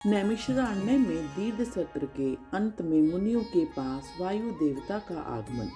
नैमिषारण्य में दीर्घ सत्र के अंत में मुनियों के पास वायु देवता का आगमन,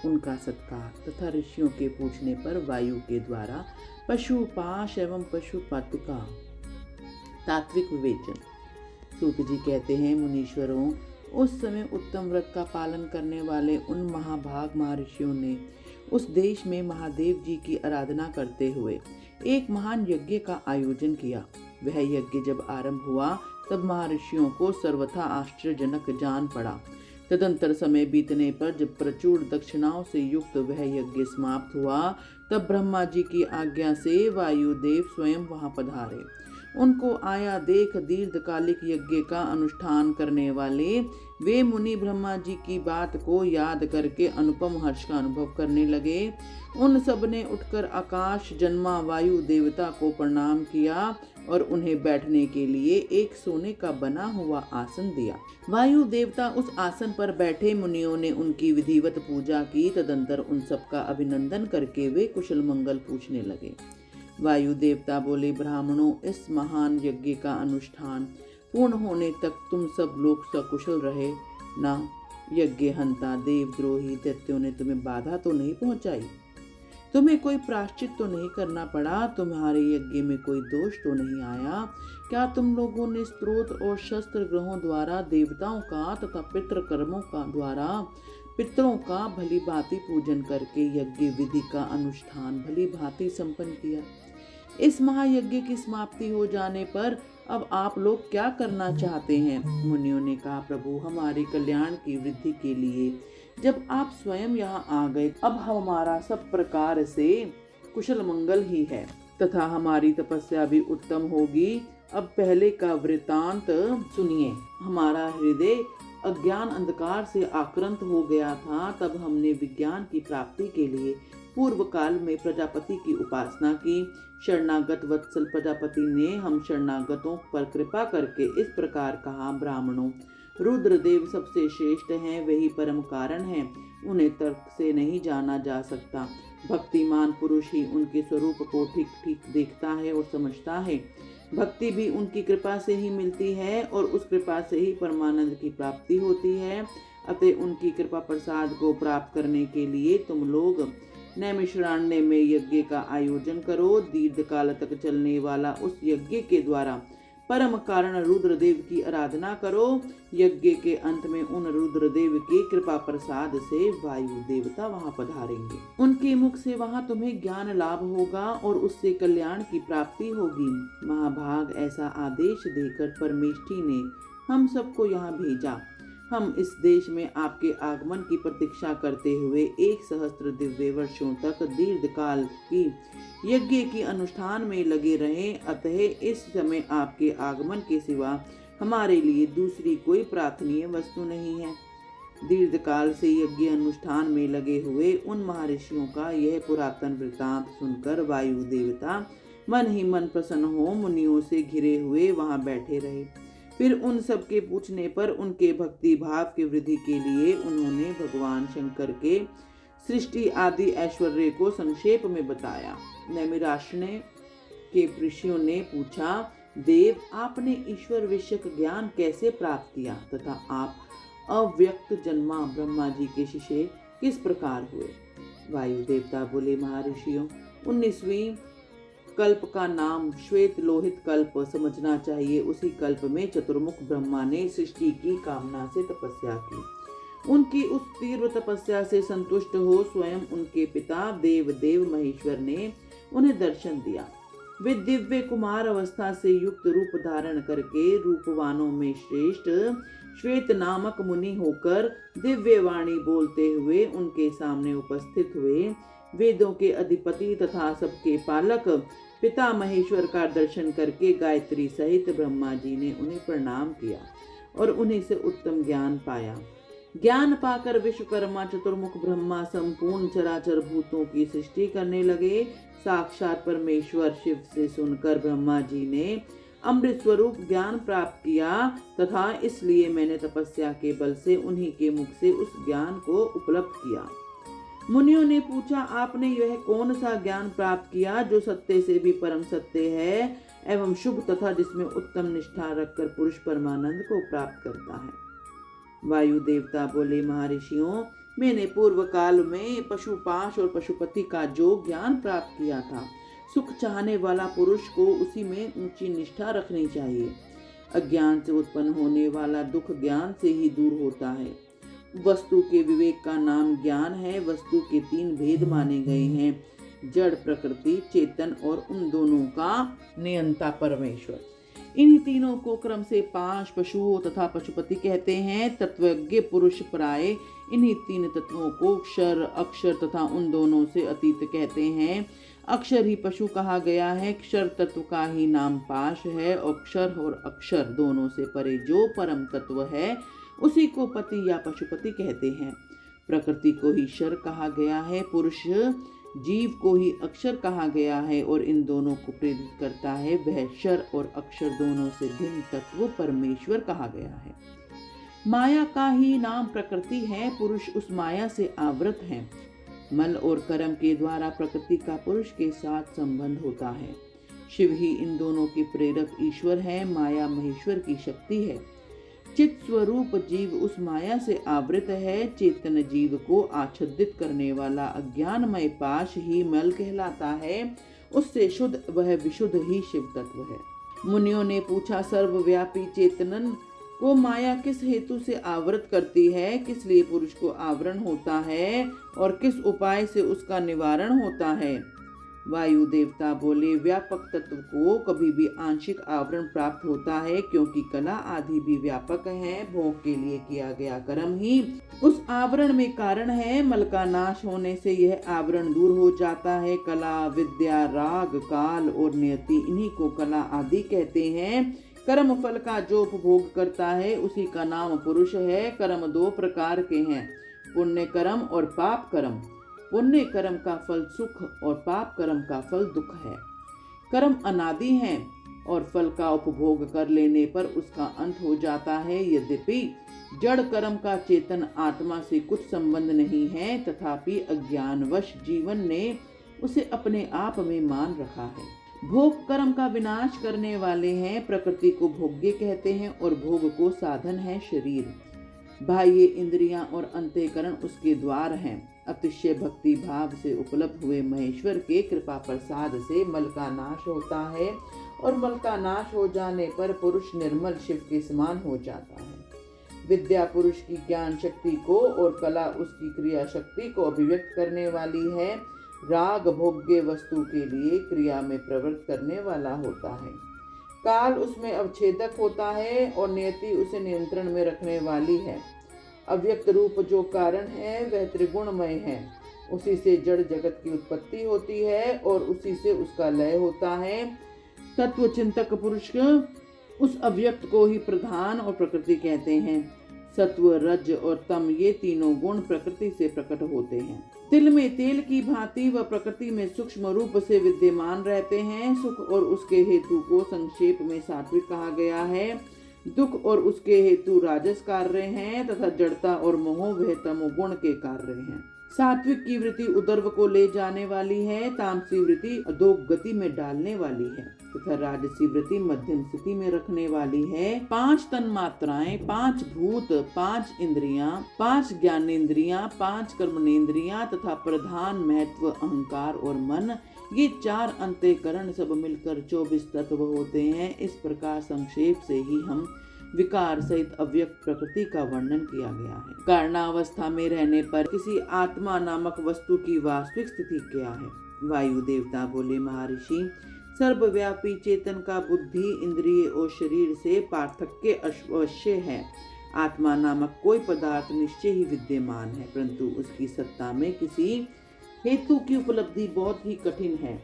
उनका सत्कार तथा ऋषियों के पूछने पर वायु के द्वारा पशुपाश एवं पशुपत का तात्विक विवेचन। सूत जी कहते हैं, मुनीश्वरों, उस समय उत्तम व्रत का पालन करने वाले उन महाभाग महर्षियों ने उस देश में महादेव जी की आराधना करते हुए एक महान यज्ञ का आयोजन किया। वह यज्ञ जब आरंभ हुआ तब महर्षियों को सर्वथा आश्चर्यजनक जान पड़ा। तदंतर समय बीतने पर जब प्रचुर दक्षिणाओं से युक्त वह यज्ञ समाप्त हुआ, तब ब्रह्मा जी की आज्ञा से वायुदेव स्वयं वहां पधारे। उनको आया देख दीर्घकालिक यज्ञ का अनुष्ठान करने वाले वे मुनि ब्रह्मा जी की बात को याद करके अनुपम हर्ष का अनुभव करने लगे। उन सब ने उठकर आकाश जन्मा वायु देवता को प्रणाम किया और उन्हें बैठने के लिए एक सोने का बना हुआ आसन दिया। वायु देवता उस आसन पर बैठे। मुनियों ने उनकी विधिवत पूजा की। तदंतर उन सब का अभिनंदन करके वे कुशल मंगल पूछने लगे। वायु देवता बोले, ब्राह्मणों, इस महान यज्ञ का अनुष्ठान पूर्ण होने तक तुम सब लोग सकुशल रहे ना? यज्ञ हंता देवद्रोही दैत्यों ने तुम्हें बाधा तो नहीं पहुंचाई? तुम्हें कोई प्रायश्चित तो नहीं करना पड़ा? तुम्हारे यज्ञ में कोई दोष तो नहीं आया? क्या तुम लोगों ने स्त्रोत और शस्त्र ग्रहों द्वारा देवताओं का तथा पितृ कर्मों का द्वारा पितरों का भली भांति पूजन करके यज्ञ विधि का अनुष्ठान भली भांति संपन्न किया? इस महायज्ञ की समाप्ति हो जाने पर अब आप लोग क्या करना चाहते हैं? मुनियों ने कहा, प्रभु, हमारे कल्याण की वृद्धि के लिए जब आप स्वयं यहाँ आ गए, अब हमारा सब प्रकार से कुशल मंगल ही है तथा हमारी तपस्या भी उत्तम होगी। अब पहले का वृतांत सुनिए। हमारा हृदय अज्ञान अंधकार से आक्रांत हो गया था। तब हमने विज्ञान की प्राप्ति के लिए पूर्व काल में प्रजापति की उपासना की। शरणागत वत्सल प्रजापति ने हम शरणागतों पर कृपा करके इस प्रकार कहा, ब्राह्मणों, रुद्रदेव सबसे श्रेष्ठ हैं, वही परम कारण हैं, उन्हें तर्क से नहीं जाना जा सकता। भक्तिमान पुरुष ही उनके स्वरूप को ठीक ठीक देखता है और समझता है। भक्ति भी उनकी कृपा से ही मिलती है और उस कृपा से ही परमानंद की प्राप्ति होती है। अतः उनकी कृपा प्रसाद को प्राप्त करने के लिए तुम लोग नैमिषारण्य में यज्ञ का आयोजन करो। दीर्घ काल तक चलने वाला उस यज्ञ के द्वारा परम कारण रुद्रदेव की आराधना करो। यज्ञ के अंत में उन रुद्रदेव की कृपा प्रसाद से वायु देवता वहां पधारेंगे। उनके मुख से वहां तुम्हें ज्ञान लाभ होगा और उससे कल्याण की प्राप्ति होगी। महाभाग, ऐसा आदेश देकर परमेष्ठी ने हम सबको यहाँ भेजा। हम इस देश में आपके आगमन की प्रतीक्षा करते हुए 1 सहस्त्र दिव्य वर्षों तक दीर्घ काल की यज्ञ की अनुष्ठान में लगे रहे। अतः इस समय आपके आगमन के सिवा हमारे लिए दूसरी कोई प्रार्थनीय वस्तु नहीं है। दीर्घ काल से यज्ञ अनुष्ठान में लगे हुए उन महर्षियों का यह पुरातन वृतांत सुनकर वायु देवता मन ही मन प्रसन्न हो मुनियों से घिरे हुए वहां बैठे रहे। फिर उन सब के पूछने पर उनके भक्ति भाव की वृद्धि के लिए उन्होंने भगवान शंकर के सृष्टि आदि ऐश्वर्य को संक्षेप में बताया। नैमिषारण्य के ऋषियों ने पूछा, देव, आपने ईश्वर विषयक ज्ञान कैसे प्राप्त किया तथा आप अव्यक्त जन्मा ब्रह्मा जी के शिष्य किस प्रकार हुए? वायु देवता बोले, महर्षियों, 19वीं कल्प का नाम श्वेत लोहित कल्प समझना चाहिए। उसी कल्प में चतुर्मुख ब्रह्मा ने सृष्टि की कामना से तपस्या की। उनकी उस तीव्र तपस्या से संतुष्ट हो स्वयं उनके पिता देव महेश्वर ने उन्हें दर्शन दिया। वे दिव्य कुमार अवस्था से युक्त रूप धारण करके रूपवानों में श्रेष्ठ श्वेत नामक मुनि होकर दिव्य वाणी बोलते हुए उनके सामने उपस्थित हुए। वेदों के अधिपति तथा सबके पालक पिता महेश्वर का दर्शन करके गायत्री सहित ब्रह्मा जी ने उन्हें प्रणाम किया और उन्हीं से उत्तम ज्ञान पाया। ज्ञान पाकर विश्वकर्मा चतुर्मुख ब्रह्मा संपूर्ण चराचर भूतों की सृष्टि करने लगे। साक्षात परमेश्वर शिव से सुनकर ब्रह्मा जी ने अमृत स्वरूप ज्ञान प्राप्त किया तथा इसलिए मैंने तपस्या के बल से उन्हीं के मुख से उस ज्ञान को उपलब्ध किया। मुनियों ने पूछा, आपने यह कौन सा ज्ञान प्राप्त किया जो सत्य से भी परम सत्य है? एवं शुभ तथा जिसमें उत्तम निष्ठा रखकर पुरुष परमानंद को प्राप्त करता है। वायु देवता बोले, महर्षियों, मैंने पूर्व काल में पशुपाश और पशुपति का जो ज्ञान प्राप्त किया था, सुख चाहने वाला पुरुष को उसी में ऊंची निष्ठा रखनी चाहिए। अज्ञान से उत्पन्न होने वाला दुख ज्ञान से ही दूर होता है। वस्तु के विवेक का नाम ज्ञान है। वस्तु के 3 भेद माने गए हैं, जड़, प्रकृति, चेतन और उन दोनों का नियंता परमेश्वर। इन्हीं तीनों को क्रम से पांच पशुओं तथा पशुपति कहते हैं। तत्वज्ञ पुरुष प्राय इन्हीं 3 तत्वों को क्षर, अक्षर तथा उन दोनों से अतीत कहते हैं। अक्षर ही पशु कहा गया है। क्षर तत्व का ही नाम पाश है। और क्षर और अक्षर दोनों से परे जो परम तत्व है उसी को पति या पशुपति कहते हैं। प्रकृति को ही क्षर कहा गया है। पुरुष जीव को ही अक्षर कहा गया है और इन दोनों को प्रेरित करता है। वह क्षर और अक्षर दोनों से भिन्न तत्व परमेश्वर कहा गया है। माया का ही नाम प्रकृति है। पुरुष उस माया से आवृत है। मल और कर्म के द्वारा प्रकृति का पुरुष के साथ संबंध होता है। शिव ही इन दोनों के प्रेरक ईश्वर है। माया महेश्वर की शक्ति है। चित स्वरूप जीव उस माया से आवृत है। चेतन जीव को आच्छादित करने वाला अज्ञानमय पाश ही मल कहलाता है। उससे शुद्ध वह विशुद्ध ही शिव तत्व है। मुनियों ने पूछा, सर्वव्यापी चेतनन को माया किस हेतु से आवृत करती है? किस लिए पुरुष को आवरण होता है और किस उपाय से उसका निवारण होता है? वायु देवता बोले, व्यापक तत्व को कभी भी आंशिक आवरण प्राप्त होता है, क्योंकि कला आदि भी व्यापक है। भोग के लिए किया गया कर्म ही उस आवरण में कारण है। मल का नाश होने से यह आवरण दूर हो जाता है। कला, विद्या, राग, काल और नियति, इन्हीं को कला आदि कहते हैं। कर्म फल का जो उपभोग करता है उसी का नाम पुरुष है। कर्म 2 प्रकार के हैं, पुण्य कर्म और पाप कर्म। पुण्य कर्म का फल सुख और पाप कर्म का फल दुख है। कर्म अनादि हैं और फल का उपभोग कर लेने पर उसका अंत हो जाता है। यद्यपि जड़ कर्म का चेतन आत्मा से कुछ संबंध नहीं है, तथापि अज्ञानवश जीवन ने उसे अपने आप में मान रखा है। भोग कर्म का विनाश करने वाले हैं। प्रकृति को भोग्य कहते हैं और भोग को साधन है शरीर। बाह्य इंद्रियां और अंतःकरण उसके द्वार हैं। अतिशय भक्ति भाव से उपलब्ध हुए महेश्वर के कृपा प्रसाद से मल का नाश होता है और मल का नाश हो जाने पर पुरुष निर्मल शिव के समान हो जाता है। विद्या पुरुष की ज्ञान शक्ति को और कला उसकी क्रिया शक्ति को अभिव्यक्त करने वाली है। राग भोग्य वस्तु के लिए क्रिया में प्रवृत्त करने वाला होता है। काल उसमें अवच्छेदक होता है और नियति उसे नियंत्रण में रखने वाली है। अव्यक्त रूप जो कारण है वह त्रिगुणमय है। उसी से जड़ जगत की उत्पत्ति होती है और उसी से उसका लय होता है। तत्व चिंतक पुरुष उस अव्यक्त को ही प्रधान और प्रकृति कहते हैं। सत्व, रज और तम, ये तीनों गुण प्रकृति से प्रकट होते हैं। तिल में तेल की भांति व प्रकृति में सूक्ष्म रूप से विद्यमान रहते हैं। सुख और उसके हेतु को संक्षेप में सात्विक कहा गया है। दुख और उसके हेतु राजस कार्य हैं तथा जड़ता और मोह वह तमोगुण के कार्य हैं। सात्विक की वृत्ति उदर्व को ले जाने वाली है। तामसी वृत्ति अधोगति में डालने वाली है तथा राजसी वृत्ति मध्यम स्थिति में रखने वाली है। 5 तन्मात्राएं, 5 भूत, 5 इंद्रियां, 5 ज्ञानेंद्रियां, 5 कर्मनेंद्रियां तथा प्रधान महत्व अहंकार और मन, ये 4 अंतःकरण सब मिलकर 24 तत्व होते हैं। इस प्रकार संक्षेप से ही हम विकार सहित अव्यक्त प्रकृति का वर्णन किया गया है। कारणावस्था में रहने पर किसी आत्मा नामक वस्तु की वास्तविक स्थिति क्या है? वायु देवता बोले, महर्षि, सर्वव्यापी चेतन का बुद्धि, इंद्रिय और शरीर से पार्थक्य अवश्य है। आत्मा नामक कोई पदार्थ निश्चय ही विद्यमान है, परंतु उसकी सत्ता में किसी हेतु की उपलब्धि बहुत ही कठिन है।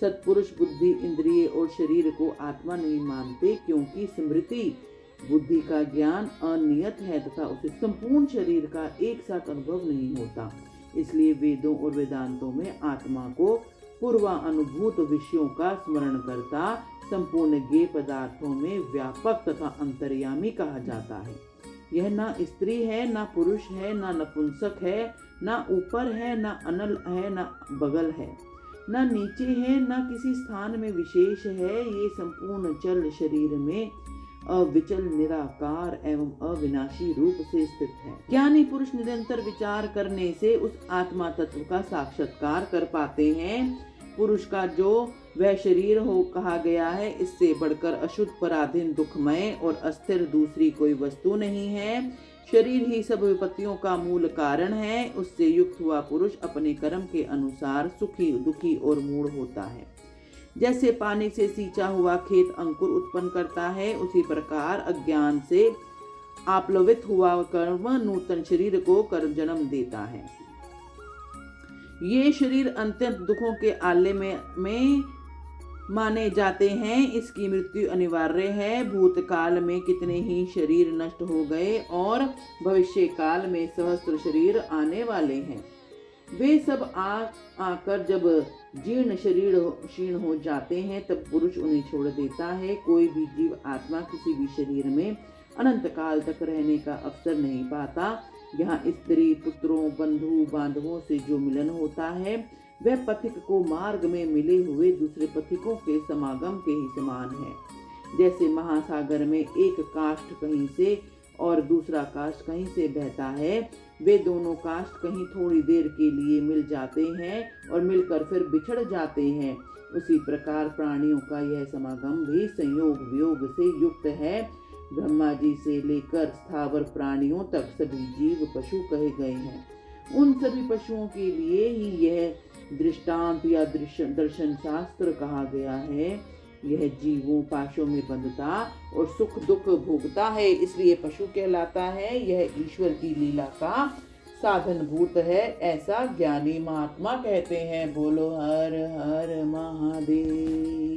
सत्पुरुष बुद्धि, इंद्रिय और शरीर को आत्मा नहीं मानते, क्योंकि स्मृति बुद्धि का ज्ञान अनियत है तथा उसे संपूर्ण शरीर का एक साथ अनुभव नहीं होता। इसलिए वेदों और वेदांतों में आत्मा को पूर्वानुभूत विषयों का स्मरण करता संपूर्ण ज्ञेय पदार्थों में व्यापक तथा अंतर्यामी कहा जाता है। यह न स्त्री है, न पुरुष है, न नपुंसक है, न ऊपर है, न अनल है, न बगल है। न नीचे है न किसी स्थान में विशेष है, ये संपूर्ण चल शरीर में अविचल निराकार एवं अविनाशी रूप से स्थित है। ज्ञानी पुरुष निरंतर विचार करने से उस आत्मा तत्व का साक्षात्कार कर पाते हैं। पुरुष का जो वह शरीर हो कहा गया है, इससे बढ़कर अशुद्ध पराधीन दुखमय और अस्थिर दूसरी कोई वस्तु नहीं है। शरीर ही सब विपत्तियों का मूल कारण है। उससे युक्त हुआ पुरुष अपने कर्म के अनुसार सुखी दुखी और मूढ़ होता है। जैसे पानी से सींचा हुआ खेत अंकुर उत्पन्न करता है, उसी प्रकार अज्ञान से आप्लवित हुआ कर्म नूतन शरीर को कर्म जन्म देता है। ये शरीर अत्यंत दुखों के आले में माने जाते हैं। इसकी मृत्यु अनिवार्य है। भूतकाल में कितने ही शरीर नष्ट हो गए और भविष्य काल में सहस्त्र शरीर आने वाले हैं। वे सब आकर जब जीर्ण शरीर क्षीण हो जाते हैं, तब पुरुष उन्हें छोड़ देता है। कोई भी जीव आत्मा किसी भी शरीर में अनंत काल तक रहने का अवसर नहीं पाता। यहाँ स्त्री पुत्रों बंधु बांधवों से जो मिलन होता है, वह पथिक को मार्ग में मिले हुए दूसरे पथिकों के समागम के ही समान है। जैसे महासागर में एक काष्ठ कहीं से और दूसरा काष्ठ कहीं से बहता है, वे दोनों काष्ठ कहीं थोड़ी देर के लिए मिल जाते हैं और मिलकर फिर बिछड़ जाते हैं। उसी प्रकार प्राणियों का यह समागम भी संयोग वियोग से युक्त है। ब्रह्मा जी से लेकर स्थावर प्राणियों तक सभी जीव पशु कहे गए हैं। उन सभी पशुओं के लिए ही यह दृष्टांत या दर्शन शास्त्र कहा गया है। यह जीवों पाशों में बंधता और सुख दुख भोगता है, इसलिए पशु कहलाता है। यह ईश्वर की लीला का साधन भूत है, ऐसा ज्ञानी महात्मा कहते हैं। बोलो हर हर महादेव।